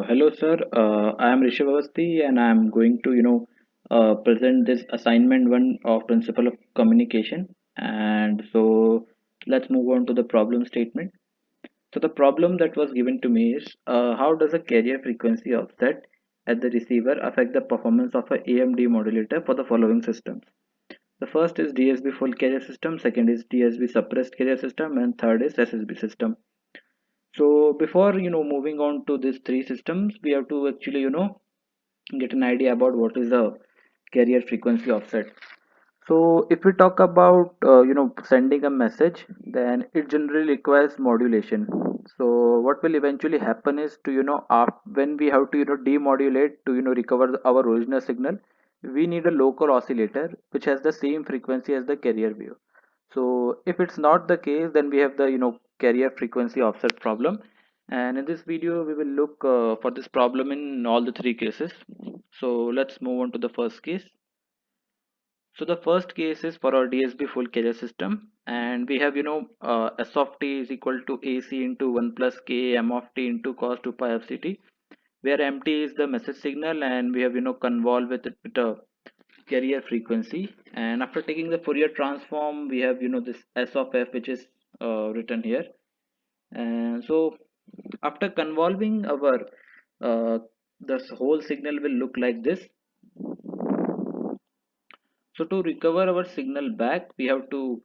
Hello, sir. I am Rishabh Avasthi, and I am going to, present this assignment one of principle of communication. And so, let's move on to the problem statement. So, the problem that was given to me is, how does a carrier frequency offset at the receiver affect the performance of a AMD modulator for the following systems? The first is DSB full carrier system, second is DSB suppressed carrier system, and third is SSB system. So before moving on to these three systems, we have to actually get an idea about what is the carrier frequency offset. So if we talk about sending a message, then it generally requires modulation. So what will eventually happen is to when we have to demodulate to recover our original signal, we need a local oscillator which has the same frequency as the carrier wave. So if it's not the case, then we have the carrier frequency offset problem. And in this video, we will look for this problem in all the three cases. So let's move on to the first case. So the first case is for our DSB full carrier system, and we have S of t is equal to AC into 1 plus K M of t into cos 2 pi f ct, where mt is the message signal, and we have convolve with it with a carrier frequency. And after taking the Fourier transform, we have this S of f, which is written here. And so after convolving our this whole signal will look like this. So to recover our signal back, we have to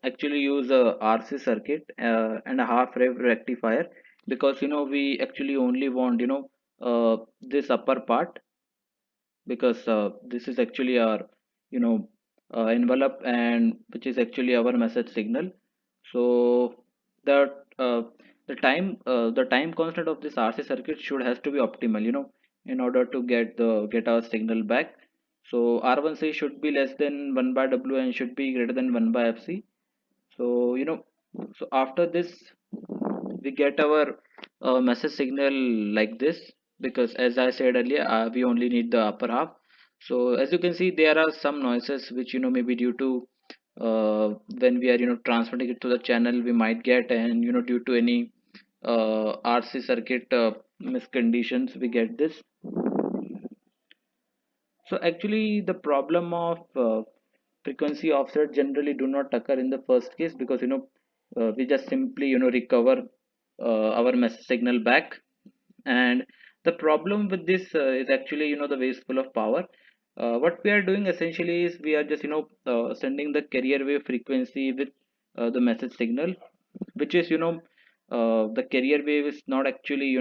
actually use a RC circuit and a half wave rectifier, because we actually only want this upper part, because this is actually our you know envelope, and which is actually our message signal. So that the time constant of this RC circuit should has to be optimal, in order to get our signal back. So R1C should be less than 1 by W and should be greater than 1 by FC. So so after this we get our message signal like this, because as I said earlier, we only need the upper half. So as you can see, there are some noises which maybe due to when we are transmitting it to the channel we might get, and due to any RC circuit misconditions we get this. So actually the problem of frequency offset generally do not occur in the first case, because we just simply recover our message signal back. And the problem with this is actually the wasteful of power. What we are doing essentially is we are just sending the carrier wave frequency with the message signal, which is the carrier wave is not actually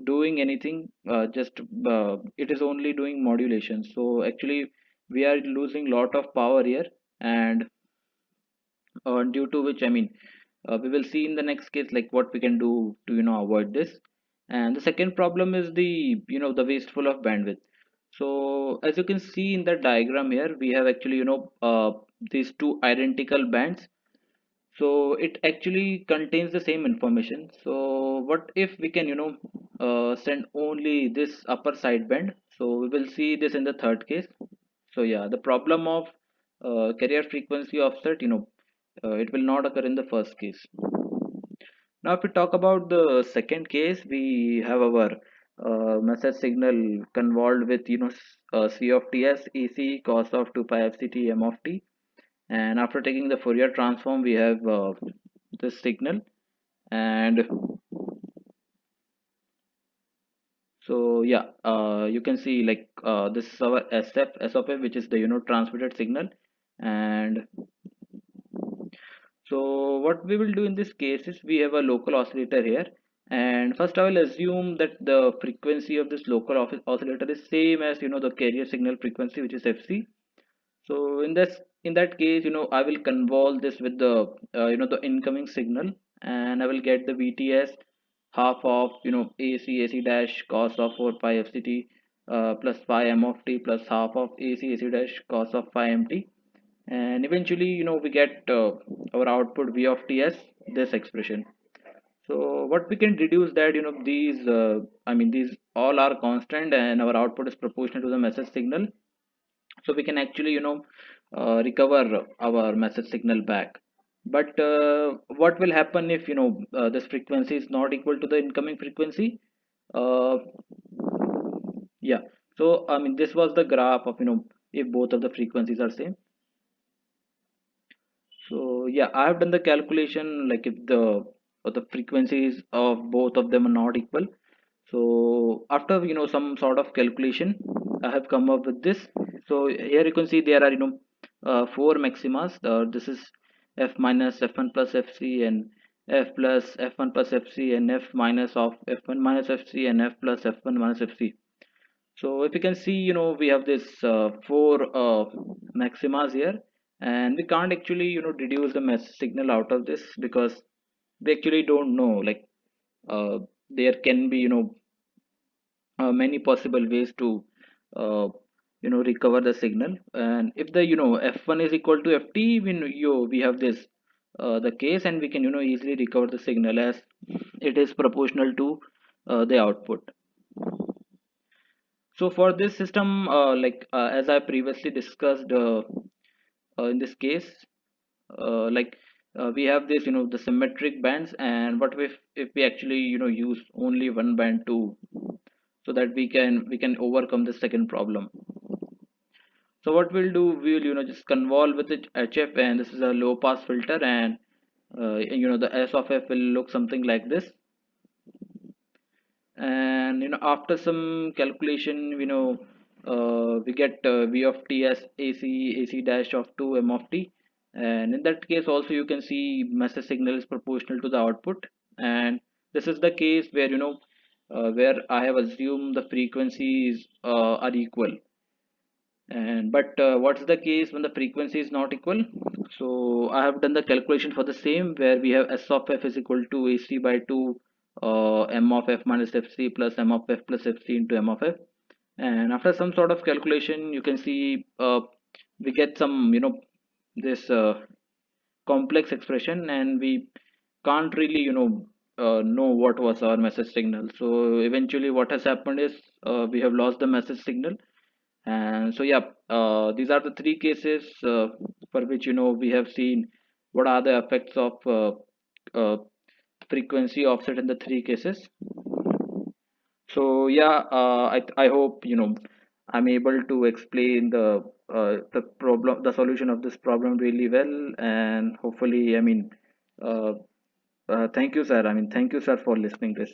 doing anything, just it is only doing modulation. So actually we are losing lot of power here, and due to which, I mean, we will see in the next case like what we can do to avoid this. And the second problem is the the wasteful of bandwidth. So as you can see in the diagram here, we have actually these two identical bands. So it actually contains the same information. So what if we can send only this upper sideband? So we will see this in the third case. So yeah, the problem of carrier frequency offset, it will not occur in the first case. Now if we talk about the second case, we have our message signal convolved with C of t as AC cos of 2 pi f c t m of t. And after taking the Fourier transform, we have this signal. And so yeah, you can see like this is our S of f, which is the transmitted signal. And so what we will do in this case is we have a local oscillator here. And first I will assume that the frequency of this local oscillator is same as the carrier signal frequency, which is FC. So in that case, I will convolve this with the the incoming signal, and I will get the VTS half of AC dash cos of 4 pi FCT plus phi m of t plus half of AC dash cos of phi mt. And eventually we get our output V of t as this expression. So what we can deduce that these I mean these all are constant, and our output is proportional to the message signal. So we can actually recover our message signal back. But what will happen if this frequency is not equal to the incoming frequency? uh, yeah. So I mean, this was the graph of, if both of the frequencies are same. So yeah, I have done the calculation, like if the frequencies of both of them are not equal. So after, some sort of calculation, I have come up with this. So here you can see there are, four maximas. This is f minus f1 plus fc, and f plus f1 plus fc, and f minus of f1 minus fc, and f plus f1 minus fc. So if you can see, we have this four maximas here, and we can't actually, deduce the message signal out of this, because we actually don't know, like, uh, there can be, many possible ways to uh, recover the signal. And if the, f1 is equal to ft, we have this the case, and we can, easily recover the signal as it is proportional to the output. So for this system, as I previously discussed, in this case, like, we have this, the symmetric bands. And what if we actually, use only one band to, so that we can overcome the second problem. So what we'll do, we'll, just convolve with it HF, and this is a low pass filter, and the S of F will look something like this. And after some calculation, we get v of t as ac dash of 2 m of t. And in that case also, you can see message signal is proportional to the output. And this is the case where, where I have assumed the frequencies are equal. And but what's the case when the frequency is not equal? So I have done the calculation for the same, where we have S of f is equal to ac by 2 m of f minus fc plus m of f plus fc into m of f. And after some sort of calculation, you can see we get some, this complex expression, and we can't really, know what was our message signal. So eventually what has happened is, we have lost the message signal. And so yeah, these are the three cases for which, we have seen what are the effects of uh, frequency offset in the three cases. So yeah, I hope, I'm able to explain the problem, the solution of this problem really well. And hopefully, I mean, uh, thank you, sir. I mean, thank you, sir, for listening this.